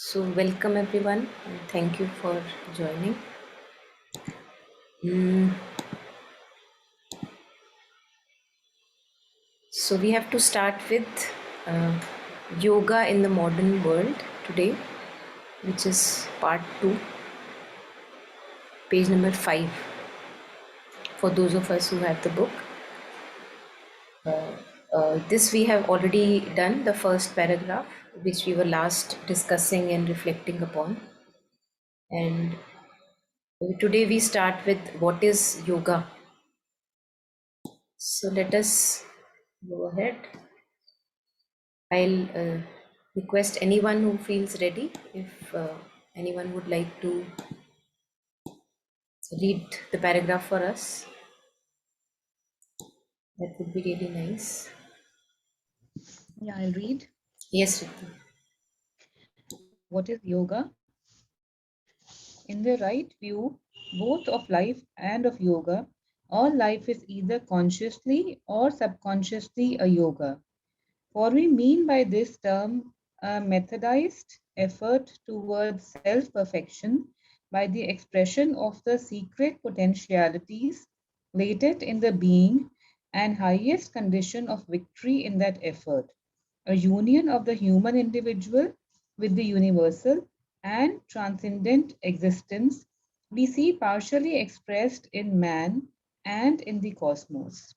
So, welcome everyone, and thank you for joining. Mm, So, we have to start with uh, yoga in the modern world today, which is part 2, page number 5. For those of us who have the book, this we have already done the first paragraph, which we were last discussing and reflecting upon. And today we start with what is yoga. So, let us go ahead. I'll request anyone who feels ready, if anyone would like to read the paragraph for us, that would be really nice. Yeah, I'll read. Yes, Ritu. What is yoga? In the right view, both of life and of yoga, all life is either consciously or subconsciously a yoga. For we mean by this term a methodized effort towards self perfection by the expression of the secret potentialities latent in the being and highest condition of victory in that effort, a union of the human individual with the universal and transcendent existence we see partially expressed in man and in the cosmos.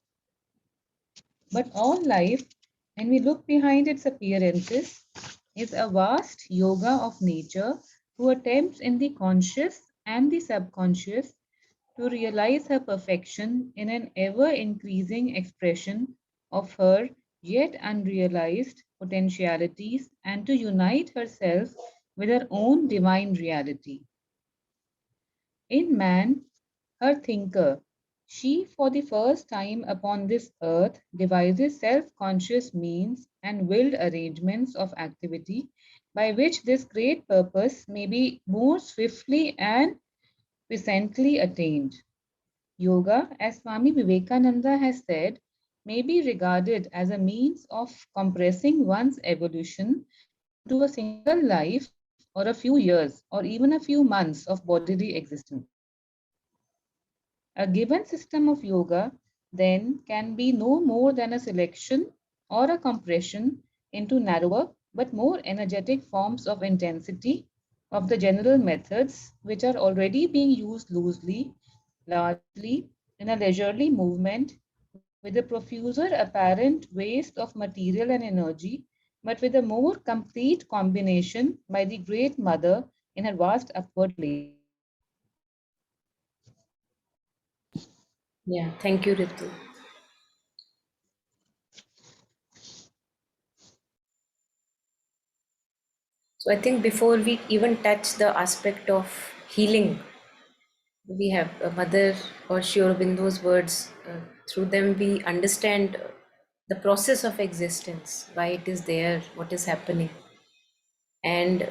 But all life, when we look behind its appearances, is a vast yoga of nature who attempts in the conscious and the subconscious to realize her perfection in an ever increasing expression of her yet unrealized potentialities and to unite herself with her own divine reality. In man, her thinker, she for the first time upon this earth devises self conscious means and willed arrangements of activity by which this great purpose may be more swiftly and recently attained. Yoga, as Swami Vivekananda has said, may be regarded as a means of compressing one's evolution into a single life or a few years or even a few months of bodily existence. A given system of yoga then can be no more than a selection or a compression into narrower but more energetic forms of intensity of the general methods which are already being used loosely, largely in a leisurely movement with a profuser apparent waste of material and energy, but with a more complete combination by the Great Mother in her vast upward labor. Yeah, thank you, Ritu. So, I think before we even touch the aspect of healing, we have Mother or Sri Aurobindo's words. Through them, we understand the process of existence, why it is there, what is happening. And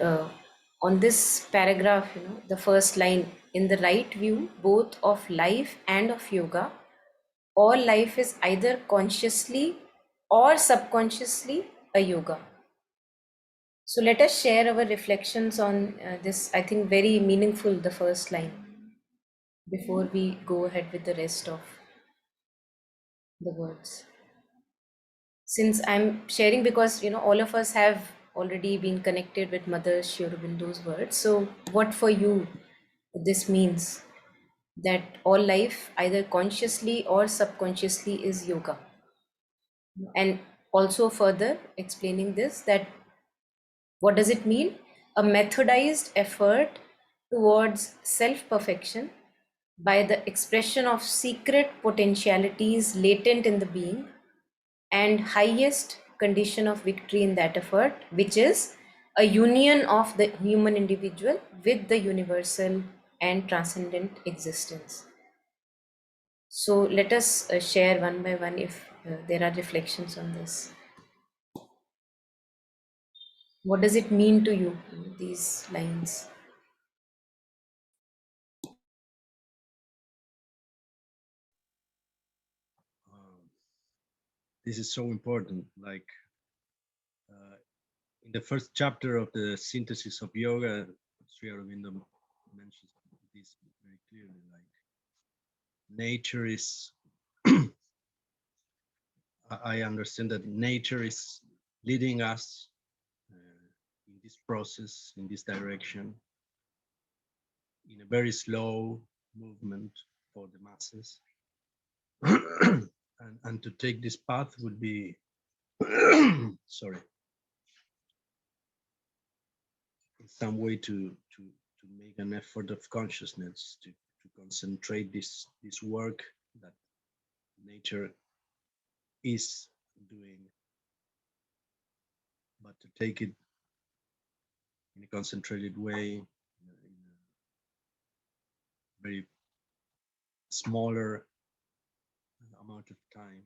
on this paragraph, the first line, in the right view, both of life and of yoga, all life is either consciously or subconsciously a yoga. So let us share our reflections on this, I think, very meaningful, the first line, before we go ahead with the rest of the words. Since I'm sharing, because all of us have already been connected with Mother Sri Aurobindo's words. So what for you this means, that all life, either consciously or subconsciously, is yoga. And also further explaining this, that what does it mean? A methodized effort towards self perfection by the expression of secret potentialities latent in the being and highest condition of victory in that effort, which is a union of the human individual with the universal and transcendent existence. So let us share one by one if there are reflections on this. What does it mean to you, these lines? Um, this is so important. Like In the first chapter of the Synthesis of Yoga, Sri Aurobindo mentions this very clearly. Like nature is, I understand that nature is leading us in this process, in this direction, in a very slow movement for the masses. And to take this path would be, sorry, in some way to make an effort of consciousness to concentrate this work that nature is doing, but to take it in a concentrated way, in a very smaller amount of time.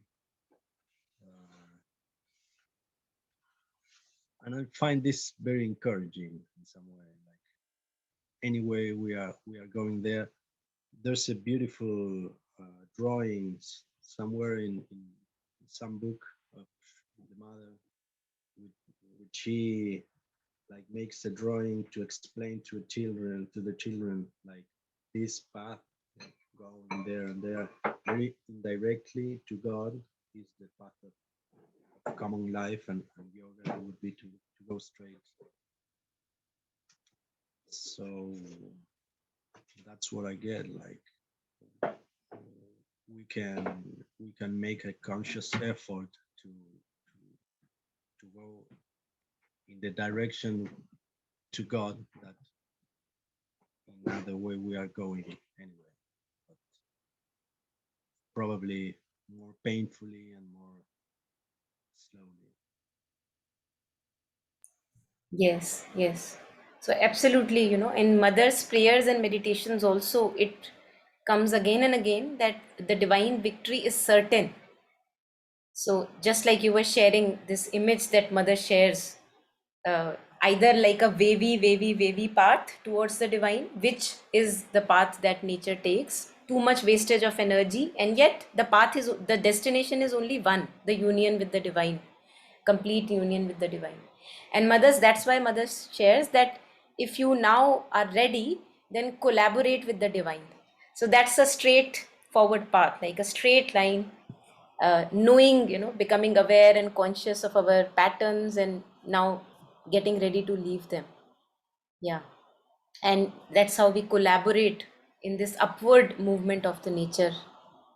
Uh, and I find this very encouraging in some way. Like anyway, we are going there. There's a beautiful drawings somewhere in some book of the mother, which she like makes a drawing to explain to the children like this path going there and there very indirectly to God is the path of common life, and yoga would be to go straight. So that's what I get. Like we can make a conscious effort to go in the direction to God that in the way we are going anyway, but probably more painfully and more slowly. Yes, yes. So absolutely, in mother's prayers and meditations also, it comes again and again that the divine victory is certain. So just like you were sharing this image that mother shares, either like a wavy path towards the divine, which is the path that nature takes, too much wastage of energy, and yet the destination is only one, the union with the divine, complete union with the divine. And mothers, that's why mothers shares that if you now are ready, then collaborate with the divine. So that's a straight forward path, like a straight line, knowing, becoming aware and conscious of our patterns, and now getting ready to leave them. Yeah. And that's how we collaborate in this upward movement of the nature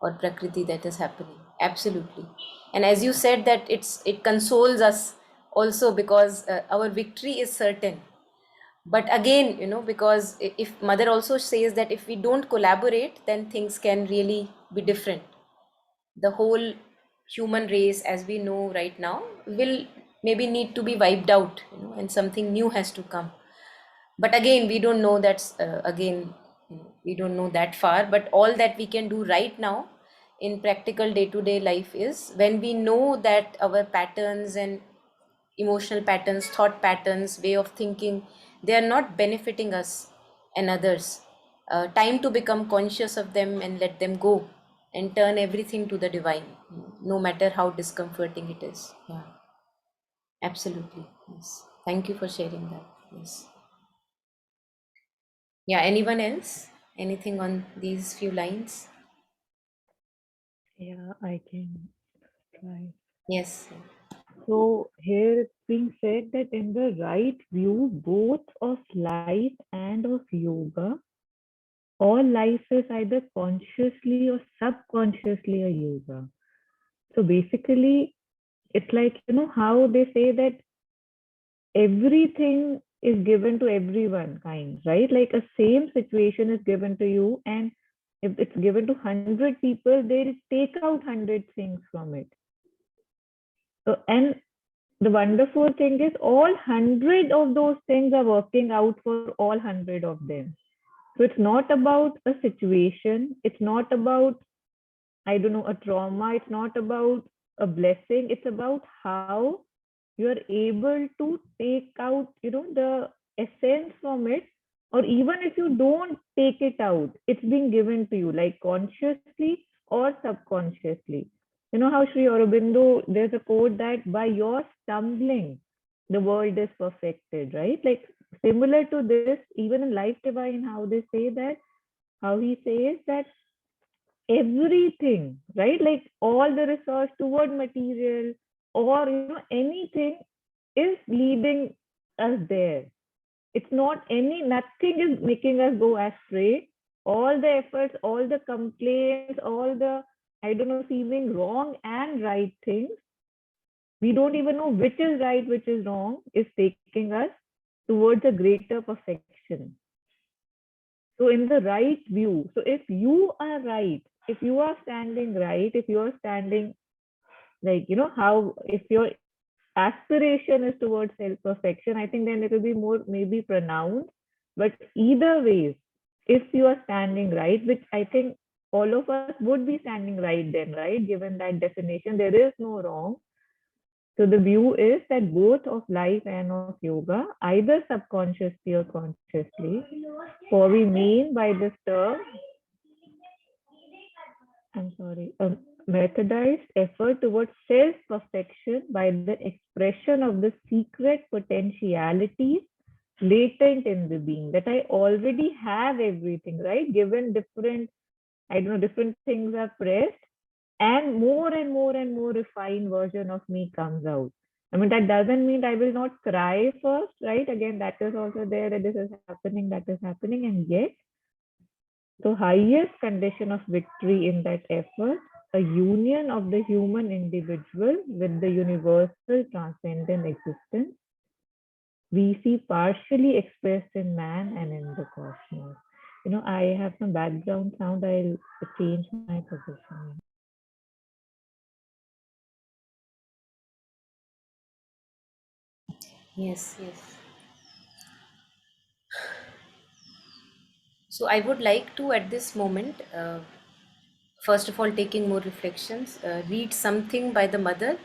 or prakriti that is happening. Absolutely. And as you said, that it consoles us also, because our victory is certain. But again, because if mother also says that if we don't collaborate, then things can really be different. The whole human race as we know right now will maybe need to be wiped out, and something new has to come. But again, we don't know, that's again, we don't know that far. But all that we can do right now in practical day to day life is, when we know that our patterns and emotional patterns, thought patterns, way of thinking, they are not benefiting us and others. Time to become conscious of them and let them go, and turn everything to the divine, no matter how discomforting it is. Yeah, absolutely. Yes. Thank you for sharing that. Yes. Yeah, anyone else? Anything on these few lines? Yeah, I can try. Yes. So here it's being said that in the right view, both of life and of yoga, all life is either consciously or subconsciously a yoga. So basically, it's like, how they say that everything is given to everyone, kind, right? Like a same situation is given to you, and if it's given to 100 people, they'll take out 100 things from it. And the wonderful thing is all 100 of those things are working out for all 100 of them. So it's not about a situation, it's not about, I don't know, a trauma, it's not about a blessing, it's about how you are able to take out, the essence from it. Or even if you don't take it out, it's being given to you, like consciously or subconsciously. You know how Sri Aurobindo, there's a quote that by your stumbling, the world is perfected, right? Like similar to this, even in Life Divine, how they say that, how he says that everything, right? Like all the research toward material or anything is leading us there. It's not any, nothing is making us go astray. All the efforts, all the complaints, all the, I don't know, seeming wrong and right things, we don't even know which is right, which is wrong, is taking us towards a greater perfection. So in the right view, so if you are right, if you are standing right, if you are standing like, how, if your aspiration is towards self perfection, I think then it will be more maybe pronounced. But either ways, if you are standing right, which I think all of us would be standing right then, right? Given that definition, there is no wrong. So the view is that both of life and of yoga, either subconsciously or consciously, for we mean by this term, I'm sorry, a methodized effort towards self perfection by the expression of the secret potentialities latent in the being, that I already have everything, right? Given different, I don't know, different things are pressed, and more and more and more refined version of me comes out. I mean, that doesn't mean I will not cry first, right? Again, that is also there, that this is happening, that is happening, and yet the highest condition of victory in that effort, a union of the human individual with the universal transcendent existence, we see partially expressed in man and in the cosmos. I have some background sound. I'll change my position. Yes, yes. So I would like to, at this moment, first of all, taking more reflections, read something by the mother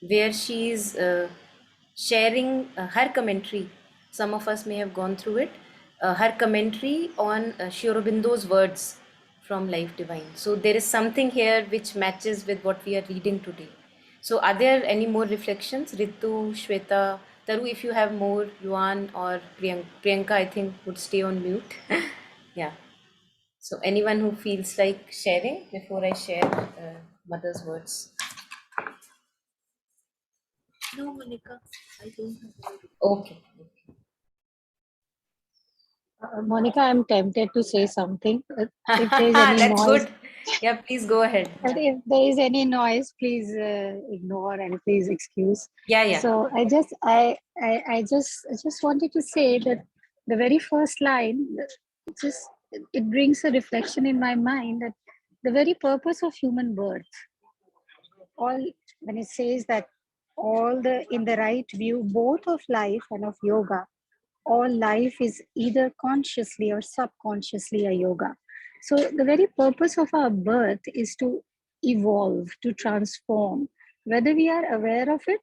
where she is sharing her commentary. Some of us may have gone through it. Her commentary on Sri Aurobindo's words from Life Divine. So there is something here which matches with what we are reading today. So are there any more reflections? Ritu, Shweta, Taru, if you have more, Yuan or Priyanka, I think would stay on mute. Yeah. So anyone who feels like sharing before I share mother's words. No, Monica, I don't have. Okay. Monica, I'm tempted to say something. If there is any That's noise, good. Yeah, please go ahead. but Yeah, if there is any noise, please ignore and please excuse. yeah, yeah. So I just wanted to say that the very first line, it just it brings a reflection in my mind that the very purpose of human birth, all when it says that all the in the right view, both of life and of yoga, all life is either consciously or subconsciously a yoga. So the very purpose of our birth is to evolve, to transform, whether we are aware of it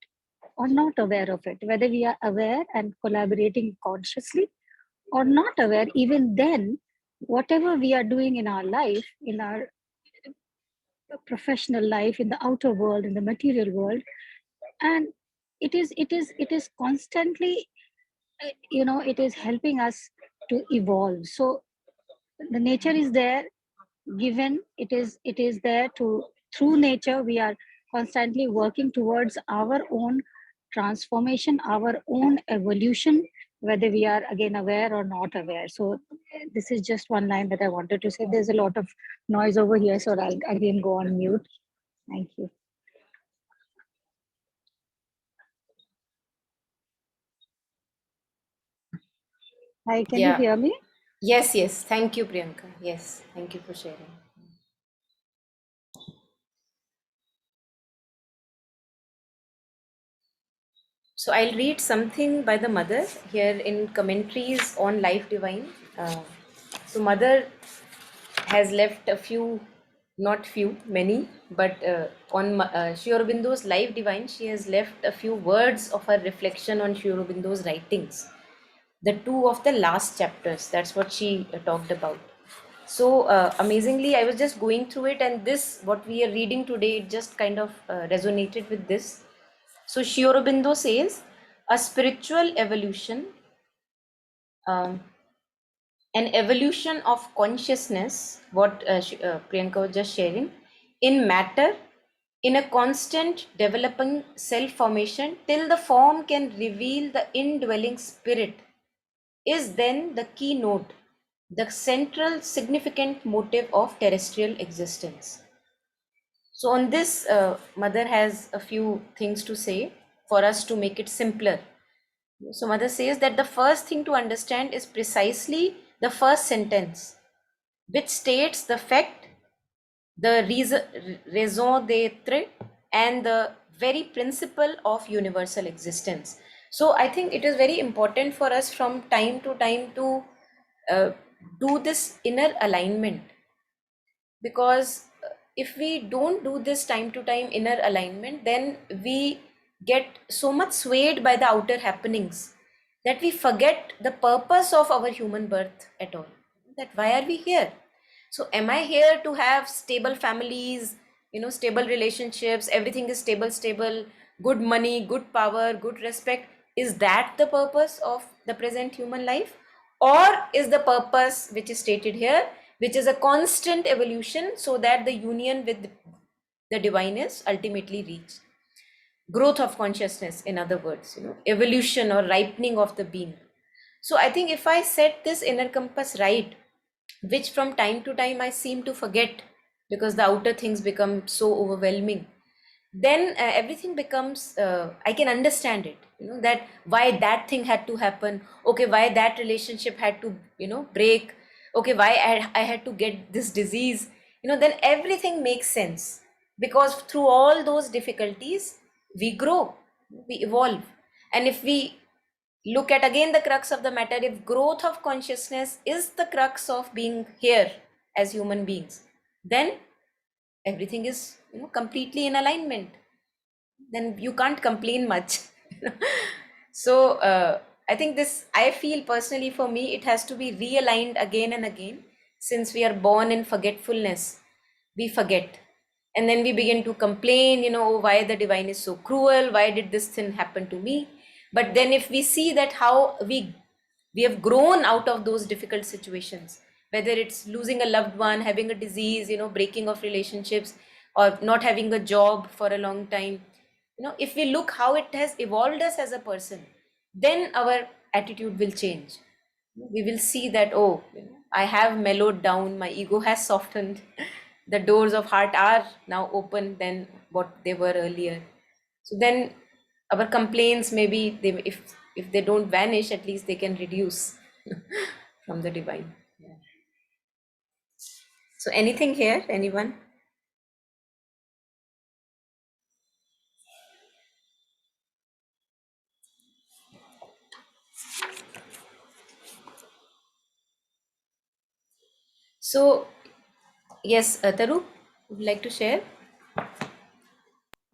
or not aware of it, whether we are aware and collaborating consciously or not aware, even then, whatever we are doing in our life, in our professional life, in the outer world, in the material world, and it is constantly, it is helping us to evolve. So the nature is there, given it is there to, through nature we are constantly working towards our own transformation, our own evolution, whether we are again aware or not aware. So this is just one line that I wanted to say. There's a lot of noise over here, so I'll again go on mute. Thank you. Hi, can you Yeah. hear me? Yes, yes. Thank you, Priyanka. Yes, thank you for sharing. So I'll read something by the mother here in commentaries on Life Divine. So mother has left a few, not few, many, but on Sri Aurobindo's Life Divine, she has left a few words of her reflection on Sri Aurobindo's writings. The two of the last chapters, that's what she talked about. So amazingly, I was just going through it, and this, what we are reading today, it just kind of resonated with this. So Sri Aurobindo says, a spiritual evolution, um, an evolution of consciousness, what Priyanka was just sharing, in matter, in a constant developing self formation till the form can reveal the indwelling spirit, is then the keynote, the central significant motive of terrestrial existence. So, on this, Mother has a few things to say for us to make it simpler. So, Mother says that the first thing to understand is precisely the first sentence, which states the fact, the raison d'etre, and the very principle of universal existence. So, I think it is very important for us from time to time to uh, do this inner alignment, because if we don't do this time to time inner alignment, then we get so much swayed by the outer happenings that we forget the purpose of our human birth at all. That why are we here? So am I here to have stable families, stable relationships, everything is stable, good money, good power, good respect? Is that the purpose of the present human life? Or is the purpose which is stated here, which is a constant evolution so that the union with the divine is ultimately reached? Growth of consciousness, in other words, evolution or ripening of the being. So I think if I set this inner compass right, which from time to time I seem to forget because the outer things become so overwhelming, then everything becomes, I can understand it, that why that thing had to happen, okay, why that relationship had to break, okay, why I had to get this disease, then everything makes sense, because through all those difficulties we grow, we evolve. And if we look at again the crux of the matter, if growth of consciousness is the crux of being here as human beings, then everything is completely in alignment, then you can't complain much. So I think this, I feel personally, for me it has to be realigned again and again. Since we are born in forgetfulness, we forget, and then we begin to complain, "Oh, why the divine is so cruel, why did this thing happen to me?" But then if we see that how we have grown out of those difficult situations, whether it's losing a loved one, having a disease, breaking of relationships, or not having a job for a long time, if we look how it has evolved us as a person, then our attitude will change. We will see that, oh, I have mellowed down, my ego has softened, the doors of heart are now open than what they were earlier. So then our complaints, maybe they, if they don't vanish, at least they can reduce from the divine. Yeah. So anything here, anyone? So yes, Taru, would you like to share?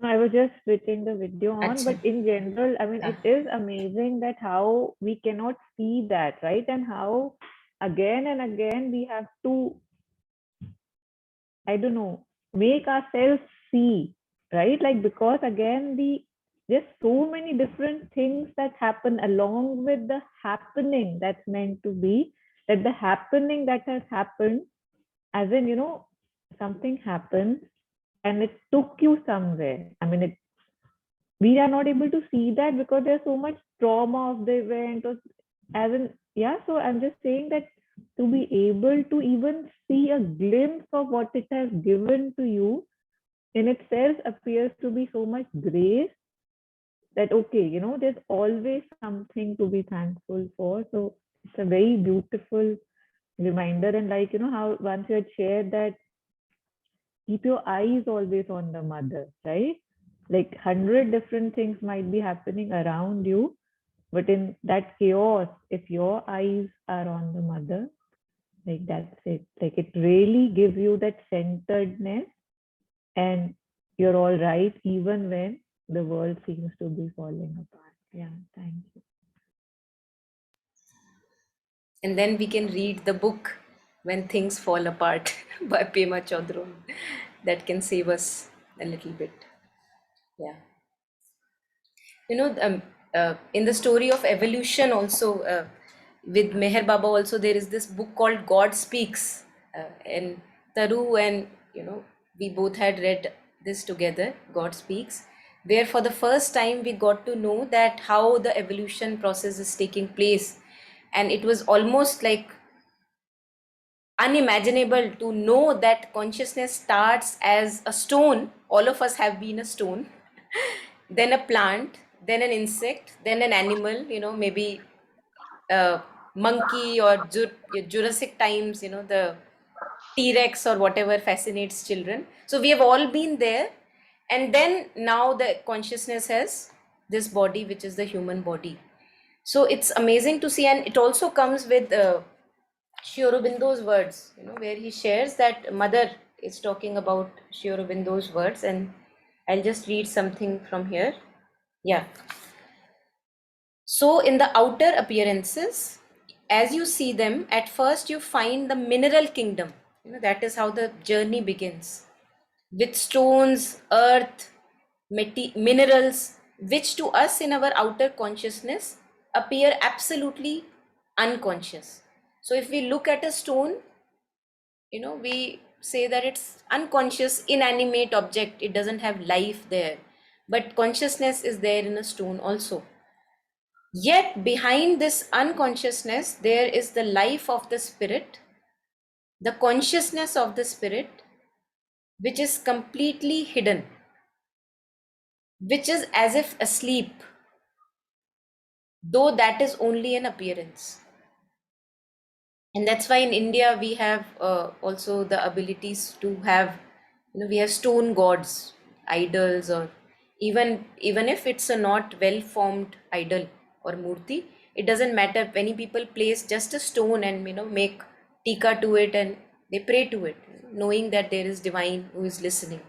I was just switching the video on, Acha. but in general, I mean, Yeah. it is amazing that how we cannot see that, right? And how again and again we have to, I don't know, make ourselves see, right? Like, because again, there's so many different things that happen along with the happening that's meant to be, that the happening that has happened, as in, something happened and it took you somewhere. I mean, we are not able to see that because there's so much trauma of the event, or as in, yeah. So I'm just saying that to be able to even see a glimpse of what it has given to you in itself appears to be so much grace, that okay, there's always something to be thankful for. So it's a very beautiful reminder. And like, how once you had shared that, keep your eyes always on the mother, right? Like 100 different things might be happening around you, but in that chaos, if your eyes are on the mother, like that's it. Like it really gives you that centeredness, and you're all right even when the world seems to be falling apart. Yeah, thank you. And then we can read the book When Things Fall Apart by Pema Chodron. That can save us a little bit. Yeah. In the story of evolution also, with Meher Baba also, there is this book called God Speaks, and Taru and we both had read this together, God Speaks, where for the first time we got to know that how the evolution process is taking place. And it was almost like unimaginable to know that consciousness starts as a stone. All of us have been a stone, then a plant, then an insect, then an animal, maybe a monkey or Jurassic times, the T-Rex or whatever fascinates children. So we have all been there. And then now the consciousness has this body, which is the human body. So it's amazing to see. And it also comes with Sri Aurobindo's words, where he shares that Mother is talking about Sri Aurobindo's words. And I'll just read something from here. Yeah. So, in the outer appearances, as you see them, at first you find the mineral kingdom. That is how the journey begins. With stones, earth, minerals, which to us in our outer consciousness appear absolutely unconscious. So, if we look at a stone, we say that it's unconscious, inanimate object, it doesn't have life there. But consciousness is there in a stone also. Yet behind this unconsciousness, there is the life of the spirit, the consciousness of the spirit, which is completely hidden, which is as if asleep, though that is only an appearance. And that's why in India we have also the abilities to have, we have stone gods, idols, or even if it's a not well formed idol or murti, it doesn't matter. Many people place just a stone and make tika to it and they pray to it, knowing that there is divine who is listening.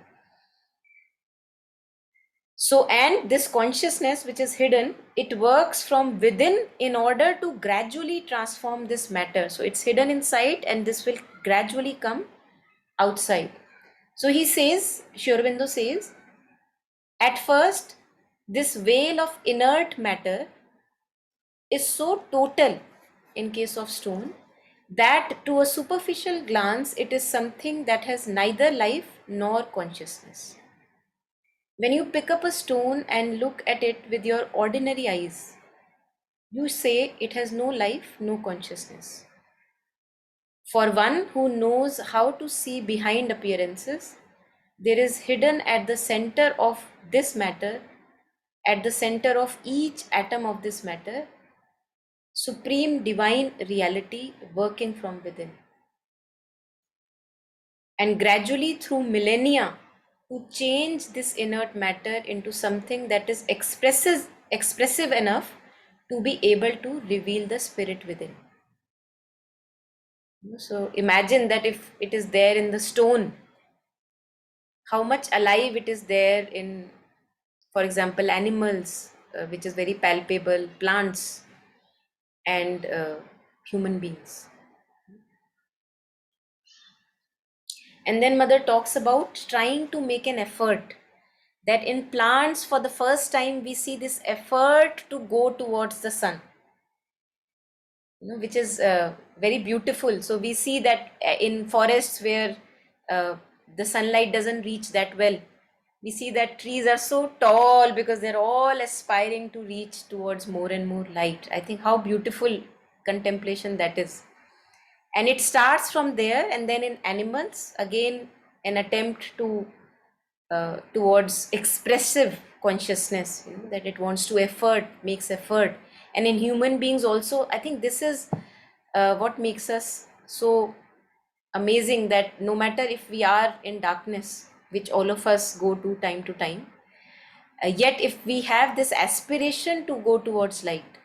So, and this consciousness which is hidden, it works from within in order to gradually transform this matter. So, it's hidden inside and this will gradually come outside. So, he says, Sri Aurobindo says, at first, this veil of inert matter is so total in case of stone that to a superficial glance, it is something that has neither life nor consciousness. When you pick up a stone and look at it with your ordinary eyes, you say it has no life, no consciousness. For one who knows how to see behind appearances, there is hidden at the center of this matter, at the center of each atom of this matter, supreme divine reality working from within. And gradually through millennia, to change this inert matter into something that is expressive enough to be able to reveal the spirit within. So imagine that if it is there in the stone, how much alive it is there in, for example, animals, which is very palpable, plants, and human beings. And then Mother talks about trying to make an effort, that in plants for the first time we see this effort to go towards the sun, which is very beautiful. So we see that in forests where the sunlight doesn't reach that well, we see that trees are so tall because they're all aspiring to reach towards more and more light. I think how beautiful contemplation that is. And it starts from there, and then in animals again an attempt to towards expressive consciousness, that it wants to effort, makes effort. And in human beings also, I think this is what makes us so amazing, that no matter if we are in darkness, which all of us go to time, yet if we have this aspiration to go towards light,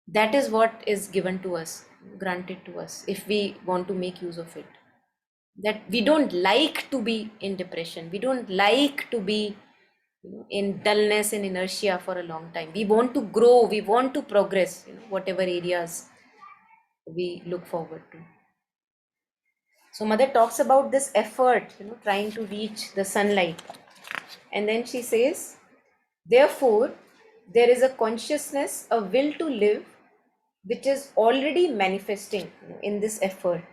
that is what is given to us, granted to us, if we want to make use of it. That we don't like to be in depression, we don't like to be in dullness and inertia for a long time. We want to grow, we want to progress, whatever areas we look forward to. So Mother talks about this effort, trying to reach the sunlight. And then she says, therefore, there is a consciousness, a will to live, which is already manifesting in this effort.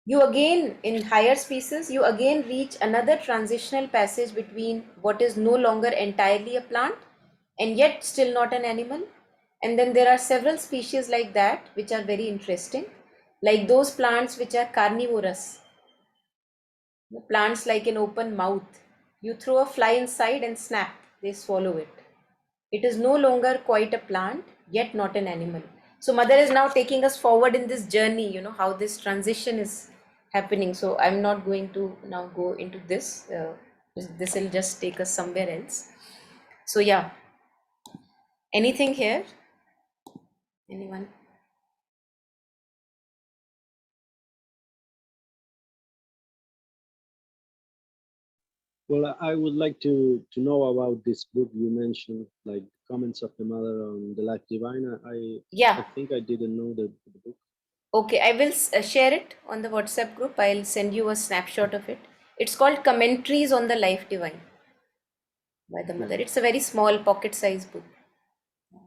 You again, in higher species, you again reach another transitional passage between what is no longer entirely a plant and yet still not an animal. And then there are several species like that which are very interesting, like those plants which are carnivorous. The plants like an open mouth. You throw a fly inside and snap, they swallow it. It is no longer quite a plant, yet not an animal. So Mother is now taking us forward in this journey, how this transition is happening. So I'm not going to now go into this. This will just take us somewhere else. So yeah, anything here? Anyone? Well, I would like to know about this book you mentioned, like Comments of the Mother on the Life Divine. I Yeah. think I didn't know the book. Okay, I will share it on the WhatsApp group. I'll send you a snapshot of it. It's called Commentaries on the Life Divine by the Mother. Yeah. It's a very small pocket-sized book.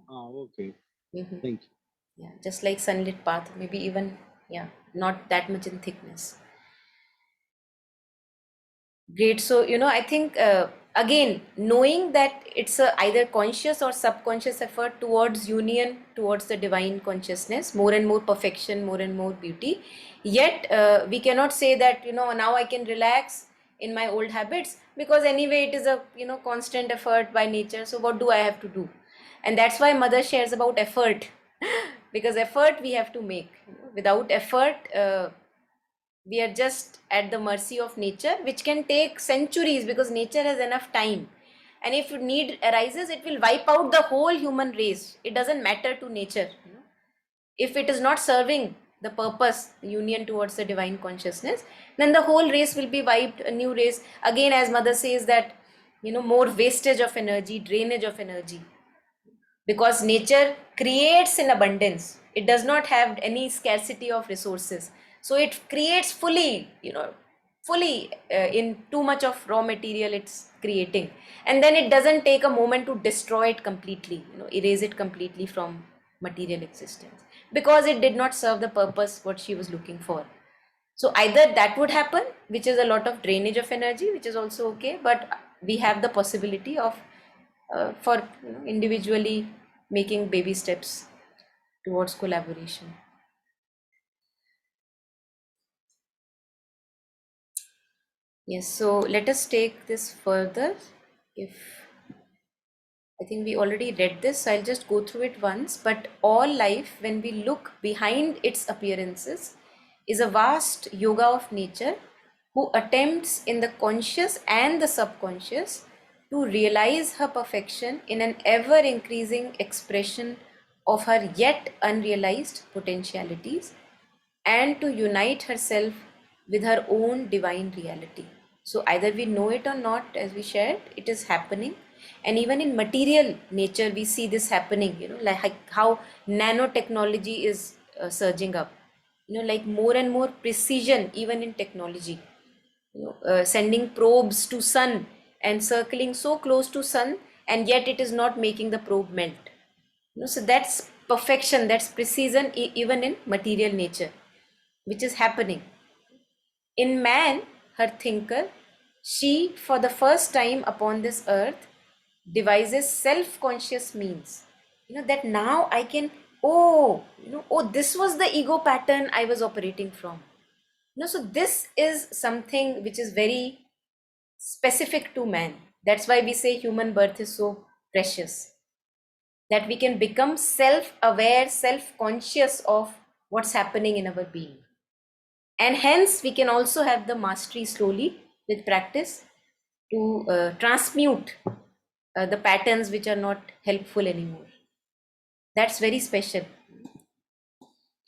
Oh, okay. Mhm. Thank you. Yeah, just like Sunlit Path, maybe even, yeah, not that much in thickness. Great. So, I think, again, knowing that it's a either conscious or subconscious effort towards union, towards the divine consciousness, more and more perfection, more and more beauty. Yet, we cannot say that, now I can relax in my old habits, because anyway, it is a, constant effort by nature. So, what do I have to do? And that's why Mother shares about effort, because effort we have to make. Without effort, we are just at the mercy of nature, which can take centuries because nature has enough time. And if need arises, it will wipe out the whole human race. It doesn't matter to nature. If it is not serving the purpose, union towards the divine consciousness, then the whole race will be wiped, a new race. Again, as Mother says that, more wastage of energy, drainage of energy, because nature creates in abundance. It does not have any scarcity of resources, so it creates fully, fully, in too much of raw material it's creating, and then it doesn't take a moment to destroy it completely, erase it completely from material existence, because it did not serve the purpose what she was looking for. So either that would happen, which is a lot of drainage of energy, which is also okay, but we have the possibility of, for, individually making baby steps towards collaboration. Yes, so let us take this further. If I think we already read this, so I'll just go through it once. But all life, when we look behind its appearances, is a vast yoga of nature who attempts in the conscious and the subconscious to realize her perfection in an ever increasing expression of her yet unrealized potentialities, and to unite herself with her own divine reality. So either we know it or not, as we shared, it is happening. And even in material nature, we see this happening, like how nanotechnology is surging up, like more and more precision, even in technology, sending probes to sun and circling so close to sun, and yet it is not making the probe melt. So that's perfection, that's precision, even in material nature, which is happening. In man, her thinker, she, for the first time upon this earth, devises self conscious means. That now I can, this was the ego pattern I was operating from. So this is something which is very specific to man. That's why we say human birth is so precious, that we can become self aware, self conscious of what's happening in our being. And hence we can also have the mastery slowly with practice to transmute the patterns which are not helpful anymore. That's very special.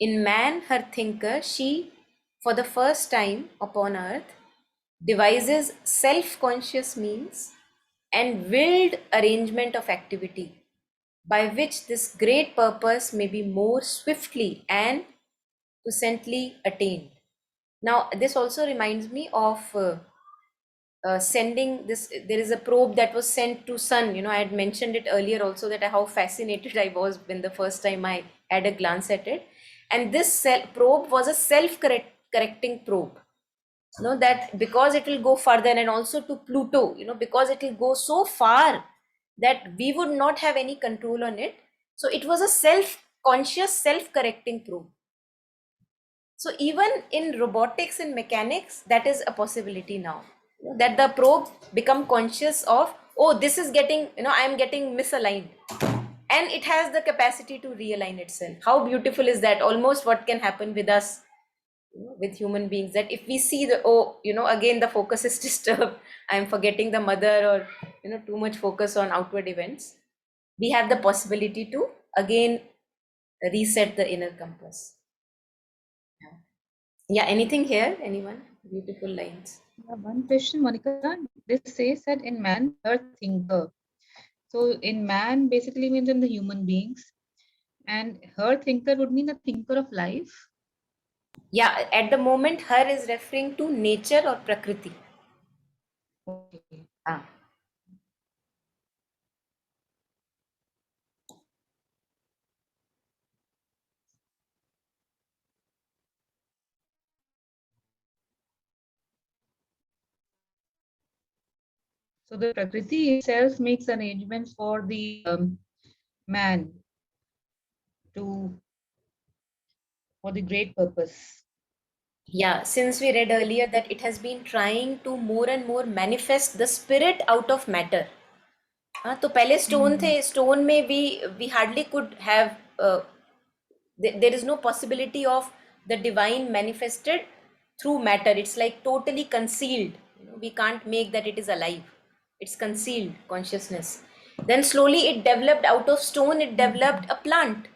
In man, her thinker, she, for the first time upon earth, devises self-conscious means and willed arrangement of activity by which this great purpose may be more swiftly and puissantly attained. Now, this also reminds me of sending this, there is a probe that was sent to sun. I had mentioned it earlier also, that how fascinated I was when the first time I had a glance at it. And this probe was a self-correcting probe. That because it will go further, and also to Pluto, because it will go so far that we would not have any control on it. So it was a self-conscious, self-correcting probe. So even in robotics and mechanics, that is a possibility now, that the probe become conscious of, oh, this is getting, I am getting misaligned, and it has the capacity to realign itself. How beautiful is that? Almost what can happen with us, with human beings, that if we see the, oh, again the focus is disturbed, I am forgetting the mother, or too much focus on outward events, we have the possibility to again reset the inner compass. Yeah, anything here? Anyone? Beautiful lines. Yeah, one question, Monica. This says that in man, her thinker. So in man basically means in the human beings, and her thinker would mean the thinker of life. Yeah, at the moment, her is referring to nature or Prakriti. Okay. Ah. So the Prakriti itself makes arrangements for the man to for the great purpose. Yeah, since we read earlier that it has been trying to more and more manifest the spirit out of matter. हाँ, तो पहले stone थे, stone में we hardly could have, there is no possibility of the divine manifested through matter. It's like totally concealed. We can't make that it is alive. It's concealed consciousness. Then slowly it developed out of stone, it developed a plant.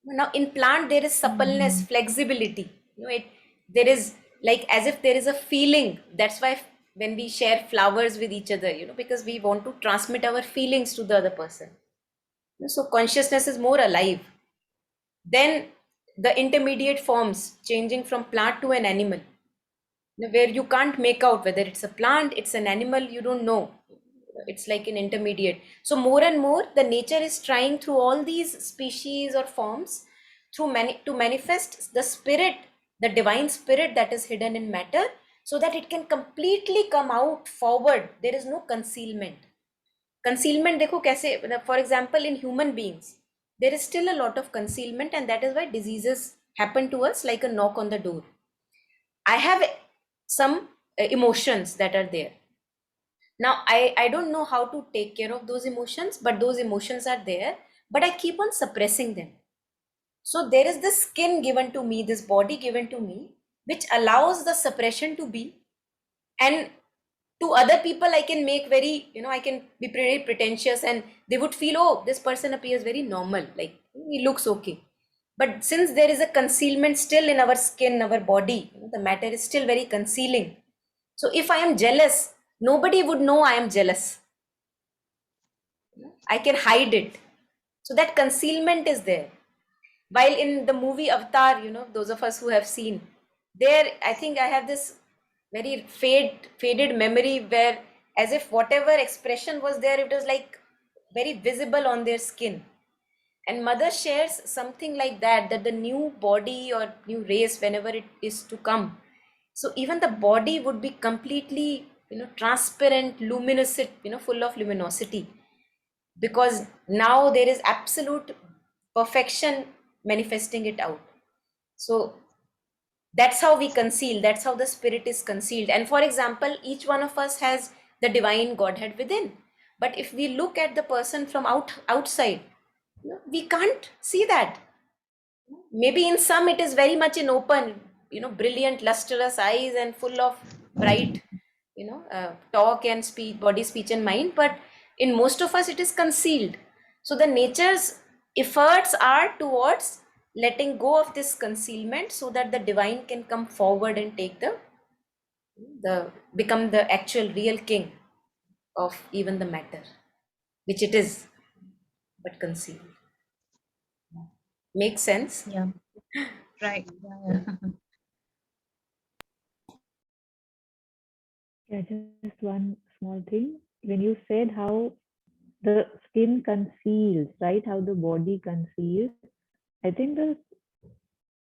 Now in plant there is suppleness, flexibility. There is like as if there is a feeling. That's why when we share flowers with each other, because we want to transmit our feelings to the other person. So consciousness is more alive. Then the intermediate forms, changing from plant to an animal, where you can't make out whether it's a plant, it's an animal, you don't know. It's like an intermediate. So more and more the nature is trying through all these species or forms to manifest the spirit, the divine spirit that is hidden in matter, so that it can completely come out forward. There is no concealment. देखो कैसे, for example, in human beings there is still a lot of concealment, and that is why diseases happen to us like a knock on the door. I have some emotions that are there. Now I don't know how to take care of those emotions, but those emotions are there, but I keep on suppressing them. So there is this skin given to me, this body given to me, which allows the suppression to be. And to other people I can make very, I can be pretty pretentious, and they would feel, oh, this person appears very normal, like he looks okay. But since there is a concealment still in our skin, our body, the matter is still very concealing. So if I am jealous, nobody would know I am jealous. I can hide it. So that concealment is there. While in the movie Avatar, those of us who have seen, there I think I have this very faded memory where, as if whatever expression was there, it was like very visible on their skin. And mother shares something like that, that the new body or new race, whenever it is to come, so even the body would be completely, transparent, luminous, full of luminosity, because now there is absolute perfection manifesting it out. So that's how we conceal, that's how the spirit is concealed. And for example, each one of us has the divine godhead within, but if we look at the person from outside, we can't see that. Maybe in some it is very much in open, brilliant lustrous eyes and full of bright, talk and speech, body, speech and mind, but in most of us it is concealed. So the nature's efforts are towards letting go of this concealment, so that the divine can come forward and take the become the actual real king of even the matter, which it is, but concealed. Makes sense? Yeah, right. Yeah, yeah. Yeah, just one small thing. When you said how the skin conceals, right? How the body conceals. I think the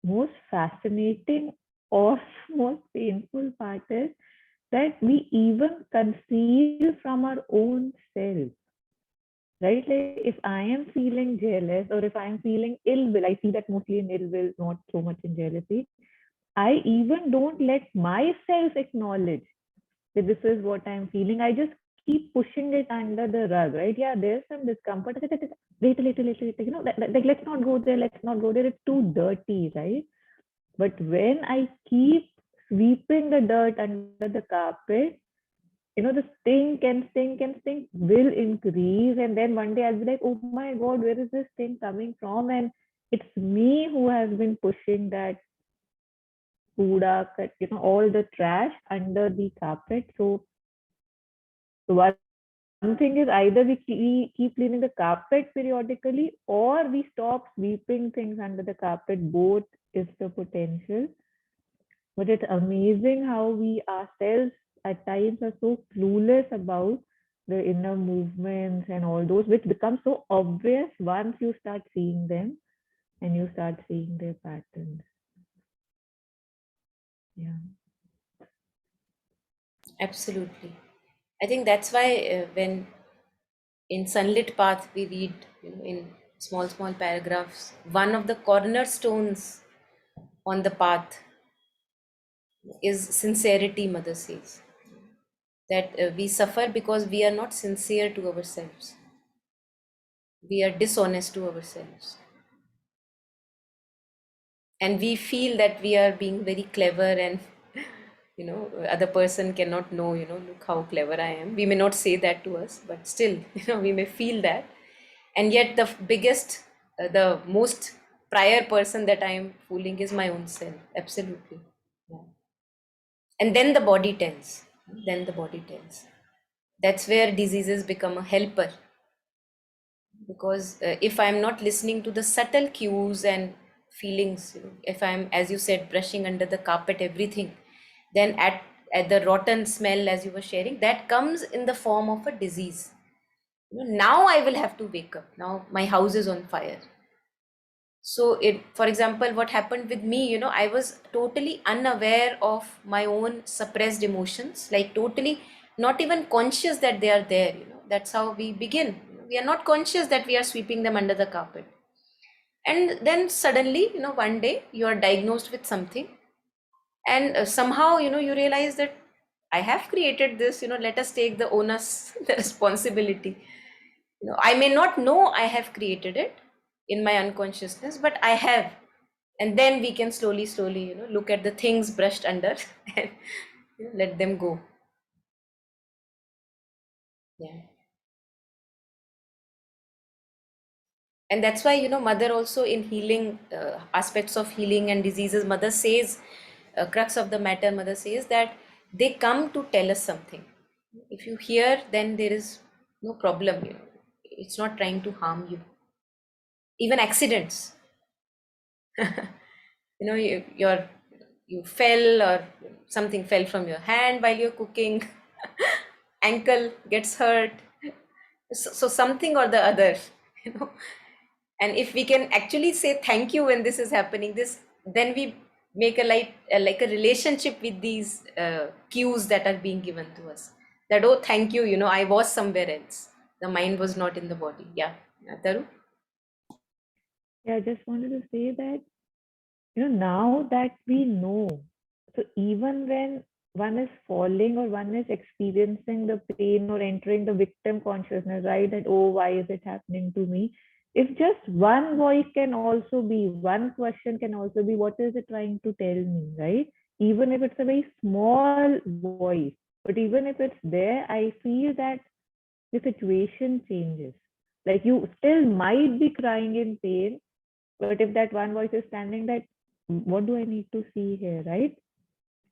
most fascinating or most painful part is that we even conceal from our own self, right? Like if I am feeling jealous or if I am feeling ill will, I see that mostly in ill will, not so much in jealousy. I even don't let myself acknowledge that this is what I'm feeling. I just keep pushing it under the rug, right? Yeah, there's some discomfort. Wait, like let's not go there, let's not go there. It's too dirty, right? But when I keep sweeping the dirt under the carpet, the stink and stink and stink will increase. And then one day I'll be like, oh my God, where is this thing coming from? And it's me who has been pushing that Kuda, all the trash under the carpet. So one thing is either we keep cleaning the carpet periodically or we stop sweeping things under the carpet. Both is the potential. But it's amazing how we ourselves at times are so clueless about the inner movements and all those, which become so obvious once you start seeing them and you start seeing their patterns. Yeah. Absolutely. I think that's why when in Sunlit Path we read, in small, small paragraphs, one of the cornerstones on the path is sincerity, Mother says. That we suffer because we are not sincere to ourselves. We are dishonest to ourselves. And we feel that we are being very clever and other person cannot know, look how clever I am. We may not say that to us, but still, we may feel that. And yet the biggest, the most prior person that I am fooling is my own self. Absolutely. Yeah. And then the body tells. Then the body tells. That's where diseases become a helper, because if I'm not listening to the subtle cues and feelings, if I'm, as you said, brushing under the carpet everything, then at the rotten smell, as you were sharing, that comes in the form of a disease. Now I will have to wake up. Now my house is on fire. So it, for example, what happened with me, I was totally unaware of my own suppressed emotions, like totally not even conscious that they are there. That's how we begin. We are not conscious that we are sweeping them under the carpet. And then suddenly, one day you are diagnosed with something, and somehow, you realize that I have created this. Let us take the onus, the responsibility. I may not know I have created it in my unconsciousness, but I have. And then we can slowly, look at the things brushed under and let them go. Yeah. And that's why, Mother also in healing, aspects of healing and diseases, Mother says, crux of the matter, Mother says that they come to tell us something. If you hear, then there is no problem. It's not trying to harm you. Even accidents, you fell, or something fell from your hand while you're cooking, ankle gets hurt, so something or the other, you know and if we can actually say thank you when this is happening, this, then we make a like a relationship with these cues that are being given to us, that, oh, thank you, I was somewhere else, the mind was not in the body. Yeah. Taru? Yeah, I just wanted to say that, now that we know, so even when one is falling or one is experiencing the pain or entering the victim consciousness, right? That, oh, why is it happening to me? If just one voice can also be, one question can also be, what is it trying to tell me, right? Even if it's a very small voice, but even if it's there, I feel that the situation changes. Like you still might be crying in pain, but if that one voice is standing, that what do I need to see here, right?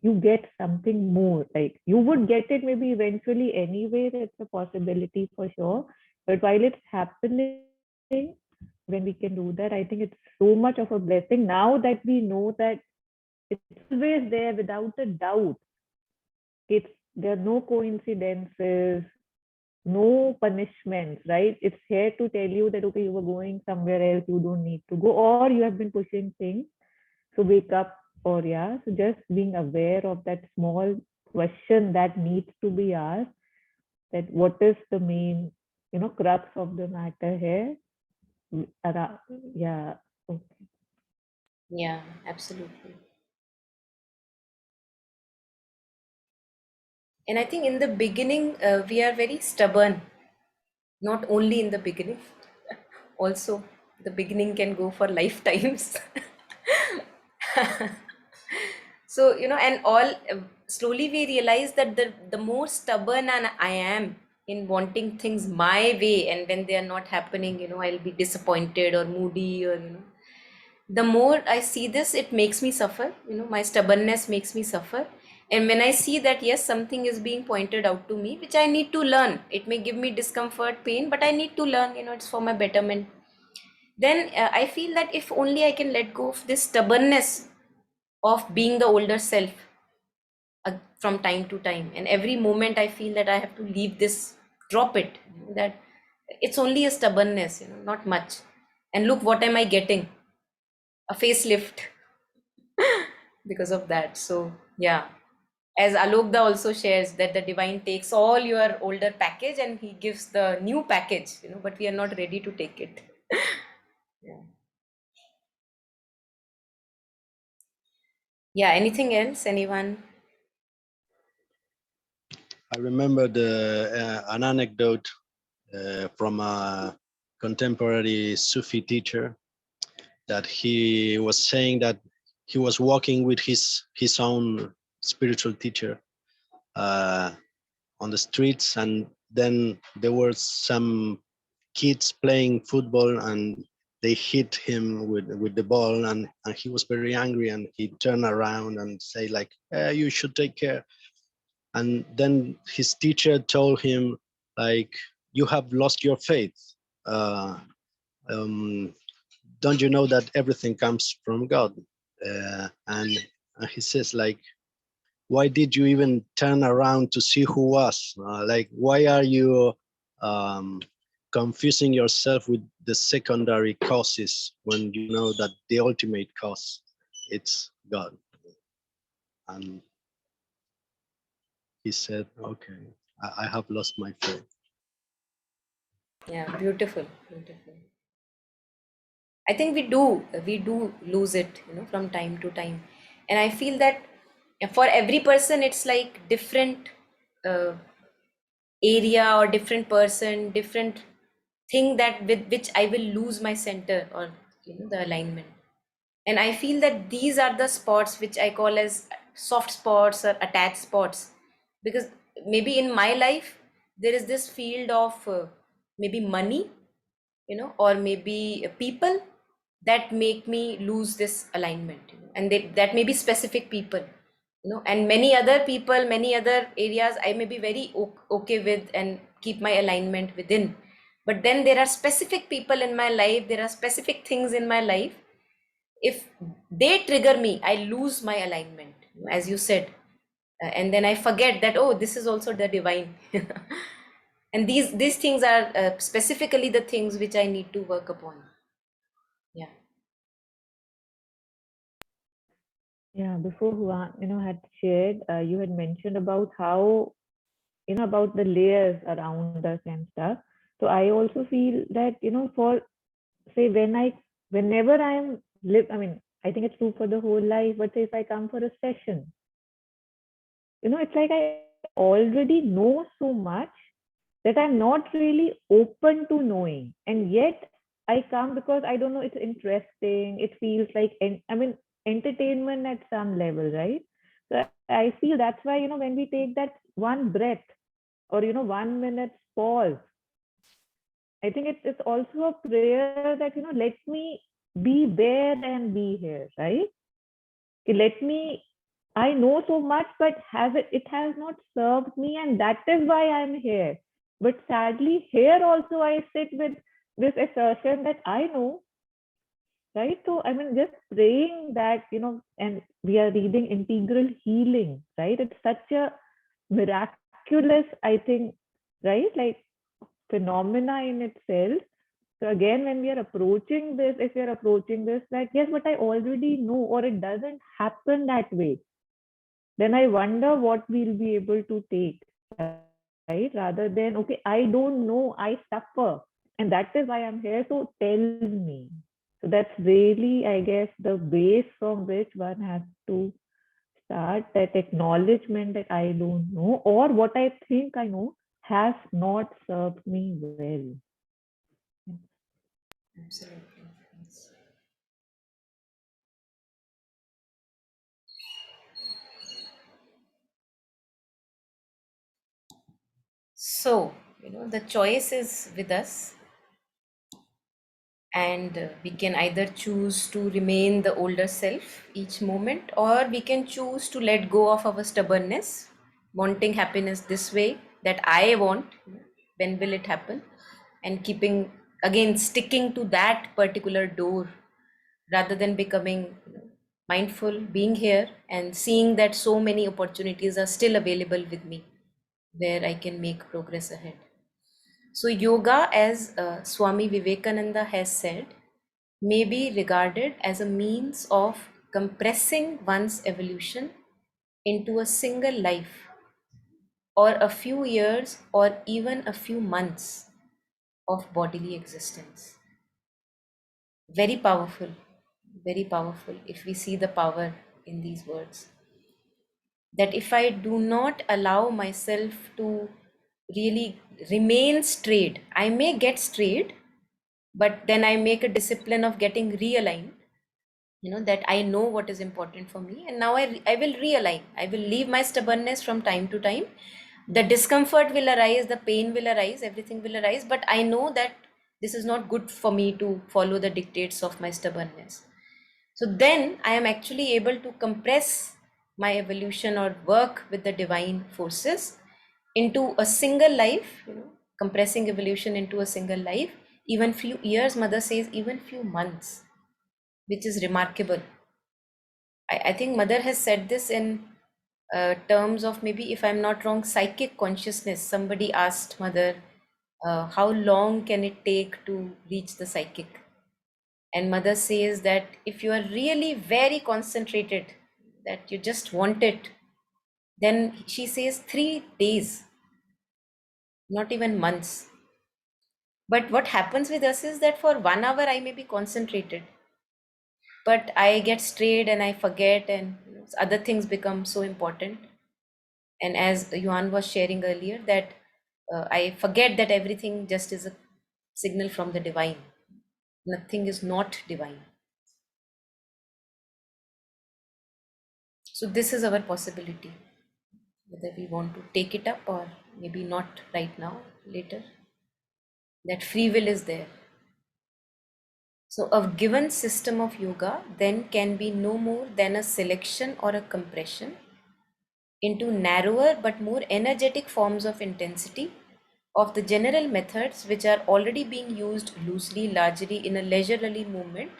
You get something more. Like you would get it maybe eventually anyway. That's a possibility for sure. But while it's happening, when we can do that, I think it's so much of a blessing now that we know that it's always there without a doubt. It's There are no coincidences, no punishments, right? It's here to tell you that, okay, you were going somewhere else, you don't need to go, or you have been pushing things. So wake up, or yeah, so just being aware of that small question that needs to be asked, that what is the main, crux of the matter here? Yeah. Okay. Yeah, absolutely. And I think in the beginning, we are very stubborn, not only in the beginning, also the beginning can go for lifetimes. So, and all slowly we realize that the more stubborn and I am in wanting things my way, and when they are not happening, I'll be disappointed or moody, or the more I see this, it makes me suffer. My stubbornness makes me suffer. And when I see that, yes, something is being pointed out to me, which I need to learn, it may give me discomfort, pain, but I need to learn, it's for my betterment. Then I feel that if only I can let go of this stubbornness of being the older self from time to time. And every moment I feel that I have to leave this, drop it, that it's only a stubbornness, not much. And look, what am I getting? A facelift because of that. So yeah, as Alokda also shares that the divine takes all your older package and he gives the new package, but we are not ready to take it. Yeah. Yeah, anything else? Anyone? I remember an anecdote from a contemporary Sufi teacher that he was saying that he was walking with his own spiritual teacher uh, on the streets, and then there were some kids playing football, and they hit him with the ball, and he was very angry, and he turned around and say like, you should take care. And then his teacher told him like, you have lost your faith. uh, um, don't you know that everything comes from God? And he says like, why did you even turn around to see who was? Like, why are you um, confusing yourself with the secondary causes when you know that the ultimate cause, it's God? And he said, okay, I have lost my faith. Yeah, beautiful, beautiful. I think we do lose it, from time to time. And I feel that for every person, it's like different uh, area or different person, different thing that with which I will lose my center, or the alignment. And I feel that these are the spots which I call as soft spots or attached spots, because maybe in my life there is this field of maybe money, or maybe people that make me lose this alignment, and that may be specific people, and many other people, many other areas I may be very okay with and keep my alignment within. But then there are specific people in my life, there are specific things in my life, if they trigger me, I lose my alignment, as you said. And then I forget that, oh, this is also the divine. And these things are specifically the things which I need to work upon. Yeah. Yeah, before Huan, had shared, you had mentioned about how, about the layers around us and stuff. So I also feel that, for say whenever I'm I mean, I think it's true for the whole life, but say if I come for a session, it's like I already know so much that I'm not really open to knowing. And yet I come because I don't know, it's interesting. It feels like, I mean, entertainment at some level, right? So I feel that's why, when we take that one breath or, 1 minute pause, I think it's also a prayer that, let me be there and be here, right? Let me, I know so much, but it has not served me, and that is why I'm here. But sadly, here also I sit with this assertion that I know, right? So I mean, just praying that, and we are reading integral healing, right? It's such a miraculous, I think, right? Like phenomena in itself. So again, when we are approaching this, if we are approaching this, that yes, but I already know, or it doesn't happen that way, then I wonder what we'll be able to take, right? Rather than, okay, I don't know, I suffer, and that is why I'm here, so tell me. So that's really, I guess, the base from which one has to start, that acknowledgement that I don't know, or what I think I know has not served me well. Absolutely. Yes. So, the choice is with us, and we can either choose to remain the older self each moment, or we can choose to let go of our stubbornness, wanting happiness this way that I want. When will it happen? And keeping, again, sticking to that particular door rather than becoming mindful, being here and seeing that so many opportunities are still available with me where I can make progress ahead. So, yoga, as Swami Vivekananda has said, may be regarded as a means of compressing one's evolution into a single life, or a few years, or even a few months of bodily existence. Very powerful, very powerful if we see the power in these words. That if I do not allow myself to really remain strayed, I may get strayed, but then I make a discipline of getting realigned, that I know what is important for me, and now I will realign. I will leave my stubbornness from time to time. The discomfort will arise, the pain will arise, everything will arise, but I know that this is not good for me to follow the dictates of my stubbornness. So then I am actually able to compress my evolution or work with the divine forces into a single life, compressing evolution into a single life, even few years, mother says, even few months, which is remarkable. I think mother has said this in terms of, maybe if I'm not wrong, psychic consciousness. Somebody asked mother, how long can it take to reach the psychic? And mother says that if you are really very concentrated, that you just want it, then she says 3 days, not even months. But what happens with us is that for 1 hour I may be concentrated, but I get strayed and I forget, and other things become so important. And as Yuan was sharing earlier, that I forget that everything just is a signal from the divine. Nothing is not divine. So this is our possibility, whether we want to take it up or maybe not right now, later. That free will is there. So a given system of yoga then can be no more than a selection or a compression into narrower but more energetic forms of intensity of the general methods which are already being used loosely, largely in a leisurely movement,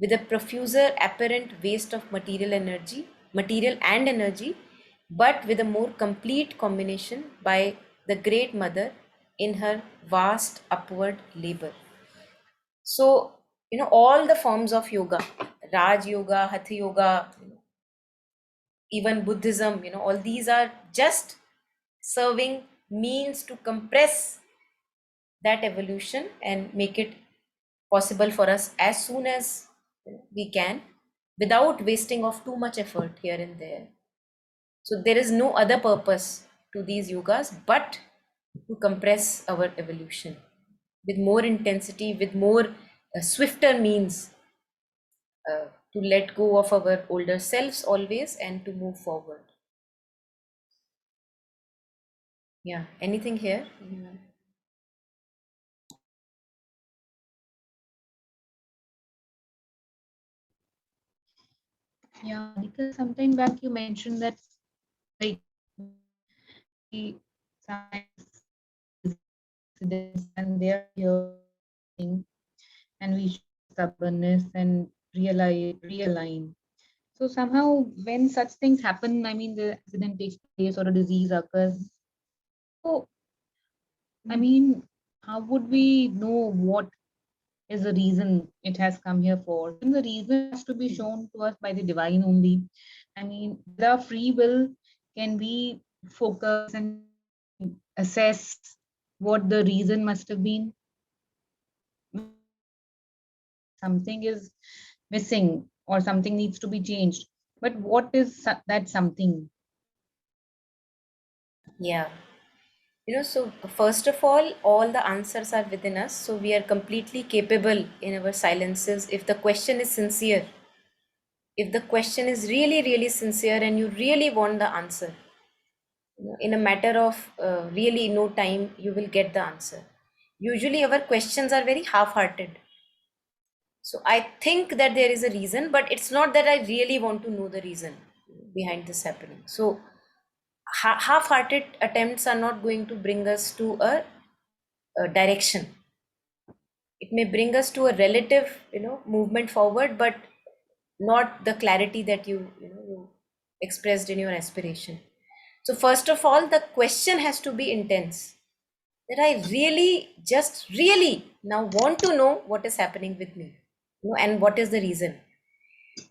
with a profuser apparent waste of material and energy, but with a more complete combination by the Great Mother in her vast upward labor. So, all the forms of yoga, Raj Yoga, Hatha Yoga, even Buddhism, all these are just serving means to compress that evolution and make it possible for us as soon as we can, without wasting of too much effort here and there. So there is no other purpose to these yogas but to compress our evolution with more intensity, with more swifter means, to let go of our older selves always and to move forward. Yeah, anything here? Yeah, because sometime back you mentioned that, like, we sometimes accidents and they are here and we show stubbornness and realign. So somehow when such things happen, I mean the accident takes place or a disease occurs. So I mean, how would we know what is the reason it has come here for? Then the reason has to be shown to us by the divine only. I mean, with our free will, can we focus and can we assess what the reason must have been? We can definitely say that something is missing or something needs to be changed. But what is that something? Yeah. So first of all the answers are within us. So we are completely capable in our silences. If the question is sincere, if the question is really, really sincere and you really want the answer, in a matter of really no time, you will get the answer. Usually, our questions are very half hearted. So I think that there is a reason, but it's not that I really want to know the reason behind this happening. So half-hearted attempts are not going to bring us to a direction. It may bring us to a relative, movement forward, but not the clarity that you expressed in your aspiration. So first of all, the question has to be intense. That I really, just really now want to know what is happening with me, and what is the reason.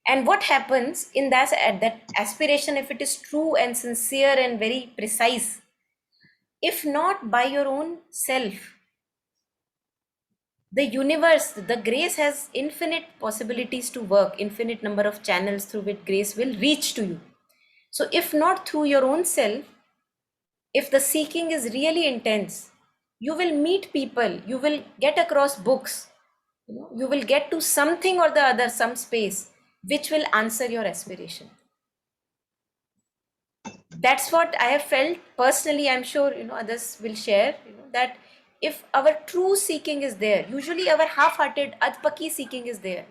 And what happens in that at that aspiration, if it is true and sincere and very precise, if not by your own self, the universe, the grace has infinite possibilities to work, infinite number of channels through which grace will reach to you. So if not through your own self, if the seeking is really intense, you will meet people, you will get across books, you will get to something or the other, some space which will answer your aspiration. That's what I have felt personally. I'm sure others will share, that if our true seeking is there, usually our half-hearted adpaki seeking is there,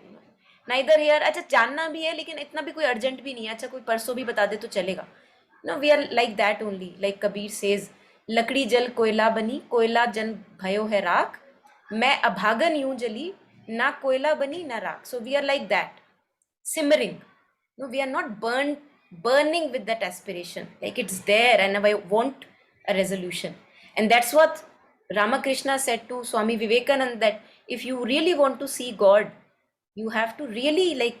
neither here अच्छा जानना भी है लेकिन इतना भी कोई urgent भी नहीं है, अच्छा कोई परसों भी बता दे तो चलेगा. No, we are like that only. Like Kabir says, लकड़ी जल कोयला बनी, कोयला जन भयो है राख, मैं अभागन यूं जली, ना कोयला बनी ना राख. So we are like that, simmering. No, we are not burning with that aspiration. Like it's there and I want a resolution. And that's what Ramakrishna said to Swami Vivekananda, that if you really want to see God, you have to really, like,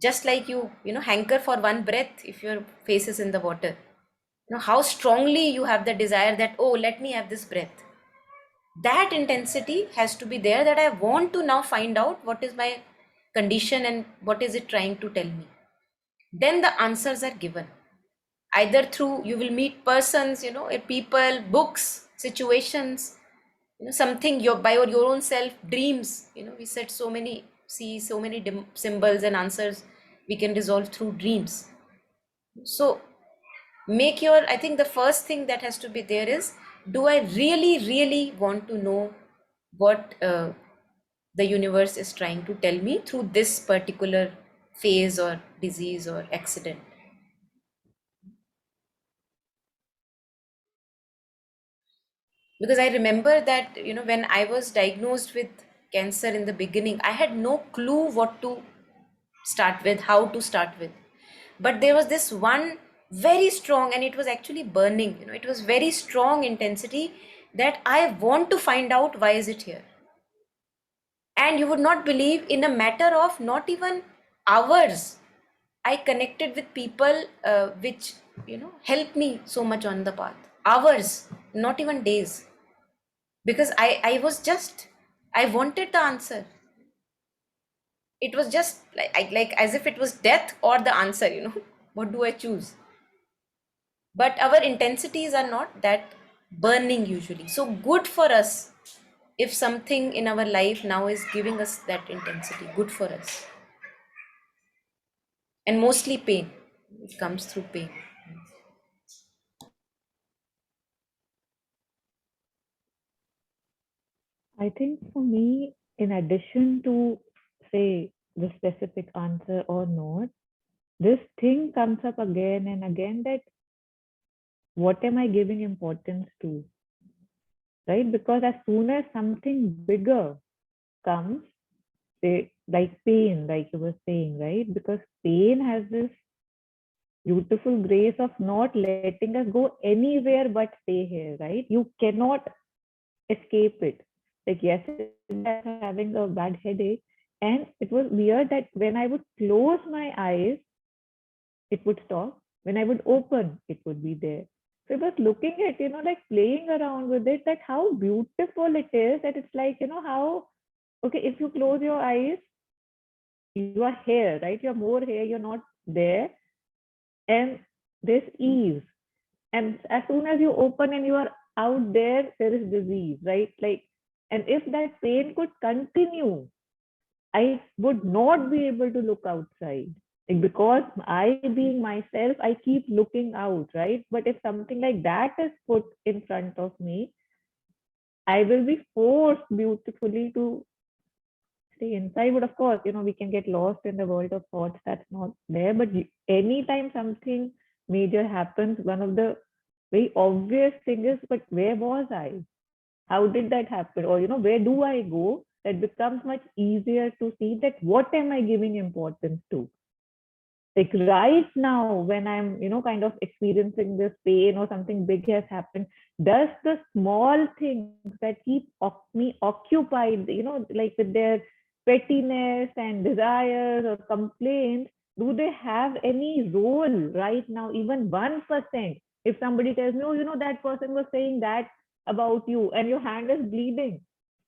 just like you hanker for one breath if your face is in the water. How strongly you have the desire that, oh, let me have this breath. That intensity has to be there, that I want to now find out what is my condition and what is it trying to tell me. Then the answers are given, either through, you will meet persons, people, books, situations, something by your own self, dreams. We said so many symbols and answers we can resolve through dreams. So I think the first thing that has to be there is, do I really, really want to know what the universe is trying to tell me through this particular phase or disease or accident? Because I remember that when I was diagnosed with cancer in the beginning, I had no clue what to start with, how to start with. But there was this one very strong, and it was actually burning, it was very strong intensity, that I want to find out why is it here. And you would not believe, in a matter of not even hours, I connected with people which helped me so much on the path. Hours, not even days, because I was just, I wanted the answer. It was just like as if it was death or the answer, what do I choose? But our intensities are not that burning usually. So good for us if something in our life now is giving us that intensity. Good for us. And mostly pain. It comes through pain. I think for me, in addition to say the specific answer or not, this thing comes up again and again, that what am I giving importance to? Right? Because as soon as something bigger comes, say, like pain, like you were saying, right? Because pain has this beautiful grace of not letting us go anywhere but stay here, right? You cannot escape it. Like yesterday, I was having a bad headache, and it was weird that when I would close my eyes, it would stop. When I would open, it would be there. So I was looking at, like playing around with it, that how beautiful it is, that it's like, how, okay, if you close your eyes, you are here, right? You're more here, you're not there. And there's ease. And as soon as you open and you are out there is disease, right? Like, and if that pain could continue, I would not be able to look outside. Like, because I being myself, I keep looking out, right? But if something like that is put in front of me, I will be forced beautifully to stay inside. But of course, we can get lost in the world of thoughts. That's not there. But anytime something major happens, one of the very obvious thing is, but where was I? How did that happen? Or, where do I go? That becomes much easier to see that what am I giving importance to? Like right now, when I'm, kind of experiencing this pain or something big has happened, does the small things that keep me occupied, like with their pettiness and desires or complaints, do they have any role right now, even 1%? If somebody tells me, oh, that person was saying that about you and your hand is bleeding,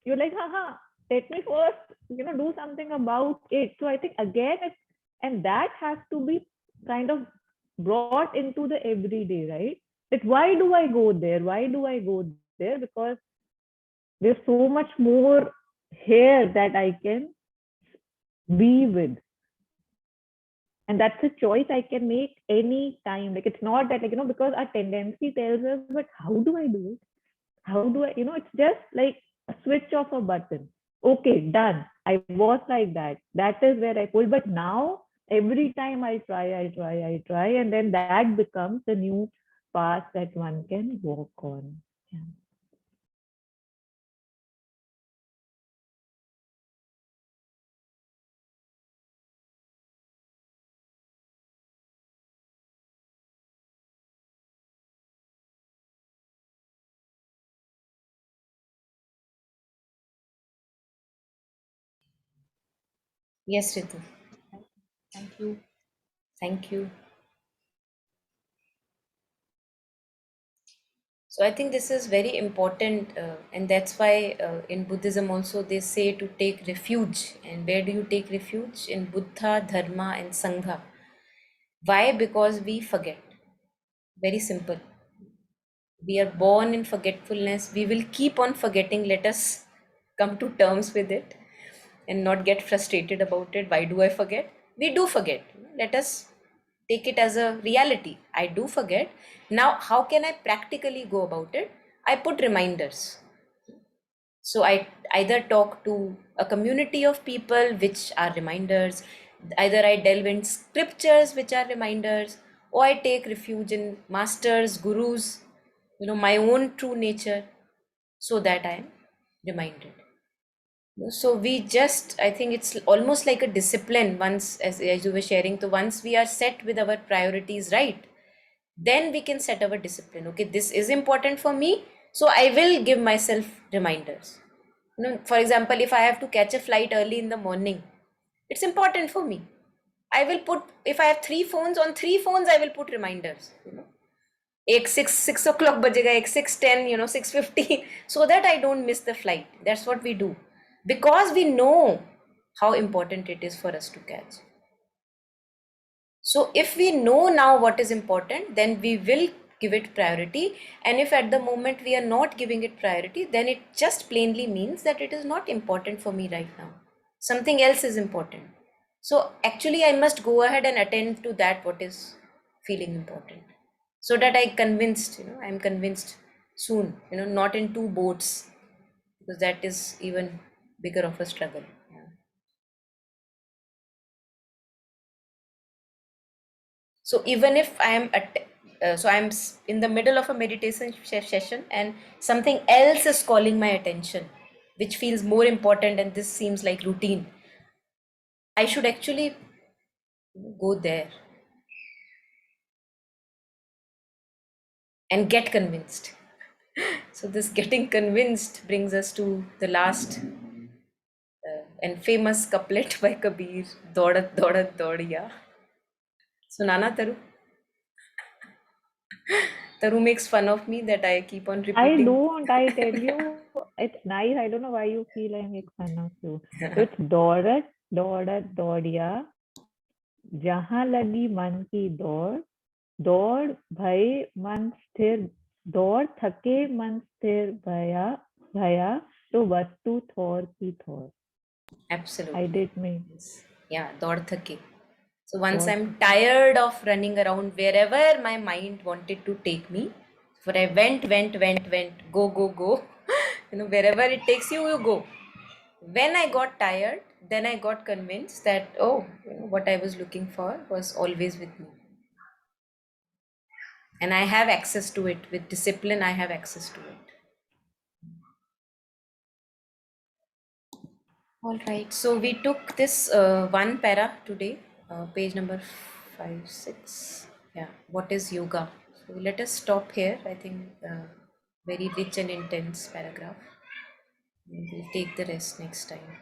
you're like, haha, let me first, do something about it. So I think again, and that has to be kind of brought into the everyday, right? That why do I go there? Why do I go there? Because there's so much more here that I can be with. And that's a choice I can make any time. Like, it's not that, like, because our tendency tells us, but how do I do it? How do I, it's just like a switch of a button. Okay, done. I was like that. That is where I pulled. But now, every time I try, and then that becomes the new path that one can walk on. Yeah. Yes, Ritu. Thank you. Thank you. So I think this is very important, and that's why in Buddhism also they say to take refuge. And where do you take refuge? In Buddha, Dharma, and Sangha. Why? Because we forget. Very simple. We are born in forgetfulness. We will keep on forgetting. Let us come to terms with it and not get frustrated about it. Why do I forget? We do forget. Let us take it as a reality. I do forget. Now, how can I practically go about it? I put reminders. So I either talk to a community of people, which are reminders, either I delve in scriptures, which are reminders, or I take refuge in masters, gurus, my own true nature, so that I am reminded. So we just, I think it's almost like a discipline once, as you were sharing, so once we are set with our priorities right, then we can set our discipline. Okay, this is important for me, so I will give myself reminders. For example, if I have to catch a flight early in the morning, it's important for me. I will put, if I have three phones, on three phones I will put reminders. एक 6 o'clock बजेगा, एक 6:10, 6:15, so that I don't miss the flight. That's what we do, because we know how important it is for us to catch. So if we know now what is important, then we will give it priority. And if at the moment we are not giving it priority, then it just plainly means that it is not important for me right now. Something else is important. So actually I must go ahead and attend to that what is feeling important. So that I'm convinced soon, not in two boats, because that is even bigger of a struggle. Yeah. So even if I am in the middle of a meditation session and something else is calling my attention, which feels more important, and this seems like routine, I should actually go there and get convinced. So this getting convinced brings us to the last and famous couplet by Kabir, Daudat Daudat Daudiya. So Nana Taru makes fun of me that I keep on I repeating. don't. I tell you, it's nice. I don't know why you feel I make fun of you. So it's Daurat, Daurat, Daudiya, जहाँ लगी मन की दौड़, दौड़ भय मन स्थिर, दौड़ थके मन स्थिर भया, भया तो वस्तु थोर की थोर. I Absolutely. did me. Yes. Yeah, Daud Thake. So once Thor. I'm tired of running around wherever my mind wanted to take me, for I went, go. Wherever it takes you, you go. When I got tired, then I got convinced that, oh, what I was looking for was always with me. And I have access to it. With discipline, I have access to it. All right. So we took this one para today, page number 5, 6. Yeah. What is yoga? So let us stop here. I think very rich and intense paragraph. And we'll take the rest next time.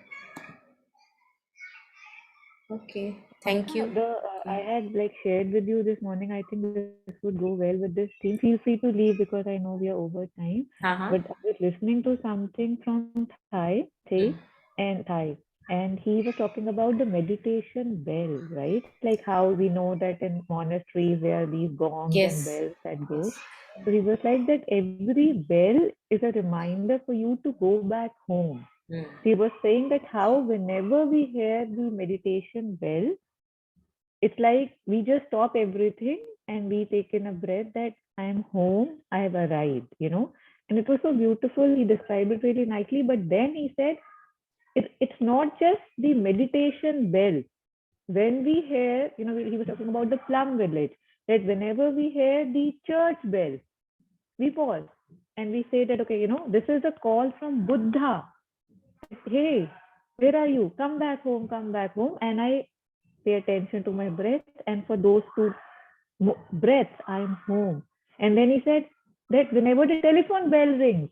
Okay. Thank you. I Okay. had like shared with you this morning. I think this would go well with this theme. Feel free to leave because I know we are over time. Uh-huh. But I was listening to something from Thai, and Thai, and he was talking about the meditation bell, right? Like how we know that in monasteries there are these gongs and Yes. bells that go. Yes. So he was like that every bell is a reminder for you to go back home. Mm. So he was saying that how whenever we hear the meditation bell, it's like we just stop everything and we take in a breath that I am home, I have arrived. And it was so beautiful. He described it really nicely. But then he said, it's not just the meditation bell. When we hear, he was talking about the plum village, that whenever we hear the church bell, we pause and we say that, okay, this is a call from Buddha. Hey, where are you? Come back home, come back home. And I pay attention to my breath. And for those two breaths, I am home. And then he said that whenever the telephone bell rings,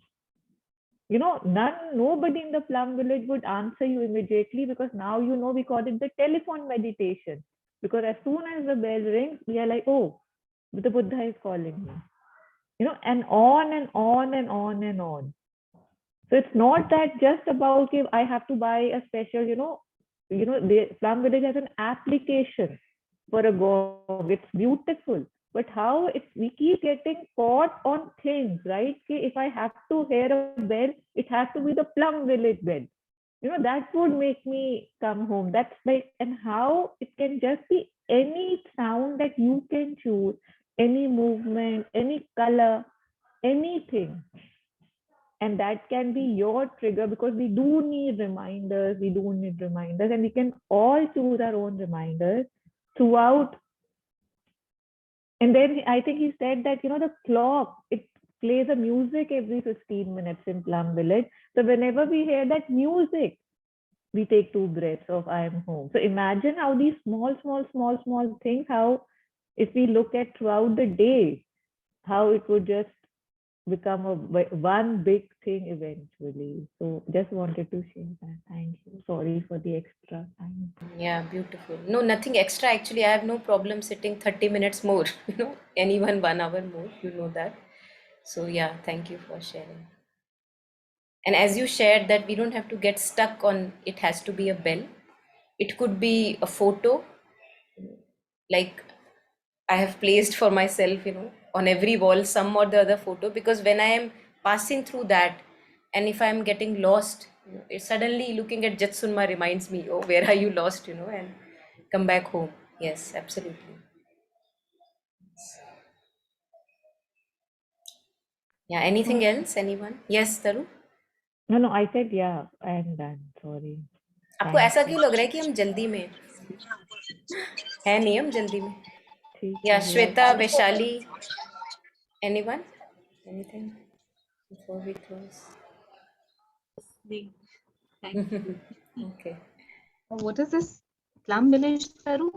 nobody in the plum village would answer you immediately because now we call it the telephone meditation. Because as soon as the bell rings, we are like, oh, the Buddha is calling me. And on and on and on and on. So it's not that just about okay, I have to buy a special, the Plum Village has an application for a gong. It's beautiful. But how we keep getting caught on things, right? Okay, if I have to hear a bell, it has to be the Plum Village bell. That would make me come home. That's like, and how it can just be any sound that you can choose, any movement, any color, anything, and that can be your trigger because we do need reminders and we can all choose our own reminders throughout. And then I think he said that the clock, it plays a music every 15 minutes in Plum Village. So whenever we hear that music, we take 2 breaths of I am home. So imagine how these small things, how if we look at throughout the day, how it would just become one big thing eventually. So just wanted to share that. Thank you. Sorry for the extra time. Yeah, beautiful. No, nothing extra. Actually, I have no problem sitting 30 minutes more, anyone 1 hour more, that. So, yeah, thank you for sharing. And as you shared, that we don't have to get stuck on it has to be a bell. It could be a photo, like I have placed for myself, on every wall, some or the other photo, because when I am passing through that, and if I am getting lost, it suddenly looking at Jetsunma reminds me, oh, where are you lost, and come back home. Yes, absolutely. Yeah, anything Oh, else? Anyone? Yes, Taru? no, I said yeah, I am done. Sorry. आपको Thank ऐसा you. क्यों लग रहा है कि हम जल्दी में है नहीं हम जल्दी में ठीक या है, we are Shweta Vaishali anyone anything before we close Thank you. okay What is this? Plum Village, Taru?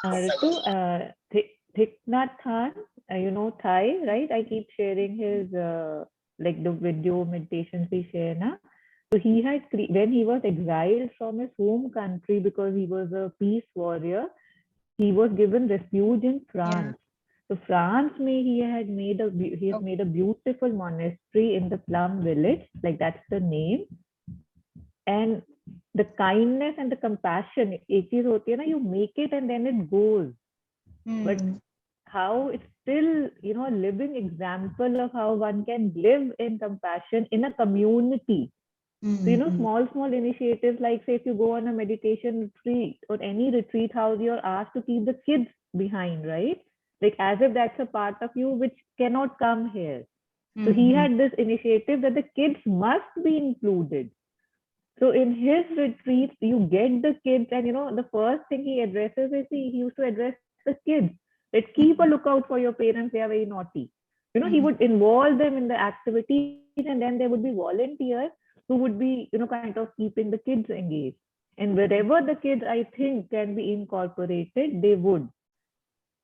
Ritu, Thich Nhat Hanh, Thai, right? I keep sharing his like the video meditations we share na. So he had when he was exiled from his home country because he was a peace warrior, he was given refuge in France. So France, he has made a beautiful monastery in the Plum Village, like that's the name. And the kindness and the compassion, एक चीज होती है ना, you make it and then it goes. But how it's still, a living example of how one can live in compassion in a community. So, small initiatives like, say, if you go on a meditation retreat or any retreat house, you're asked to keep the kids behind, right? Like as if that's a part of you which cannot come here. So he had this initiative that the kids must be included. So in his retreats, you get the kids, and the first thing he addresses is he used to address the kids. That keep a lookout for your parents, they are very naughty. He would involve them in the activities, and then there would be volunteers who would be, kind of keeping the kids engaged. And wherever the kids, I think, can be incorporated, they would.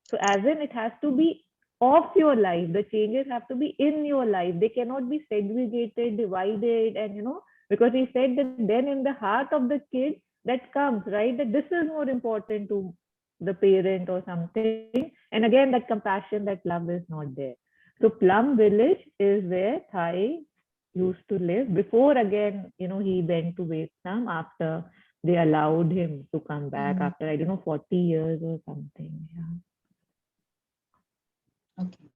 So as in it has to be of your life. The changes have to be in your life. They cannot be segregated, divided, and because he said that then in the heart of the kid that comes, right, that this is more important to the parent or something. And again, that compassion, that love is not there. So Plum Village is where Thai used to live before again, he went to Vietnam after they allowed him to come back after, I don't know, 40 years or something. Yeah. Okay.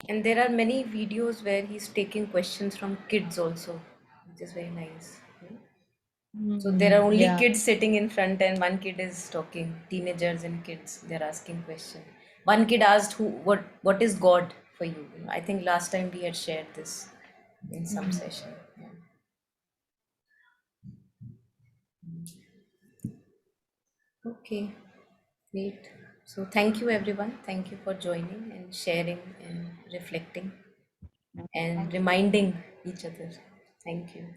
And there are many videos where he's taking questions from kids also, which is very nice. So there are only kids sitting in front and one kid is talking, teenagers and kids, they're asking questions. One kid asked, what is God for you? I think last time we had shared this in some session. Yeah. Okay, great. So thank you everyone. Thank you for joining and sharing and reflecting and Thank you. reminding each other. Thank you.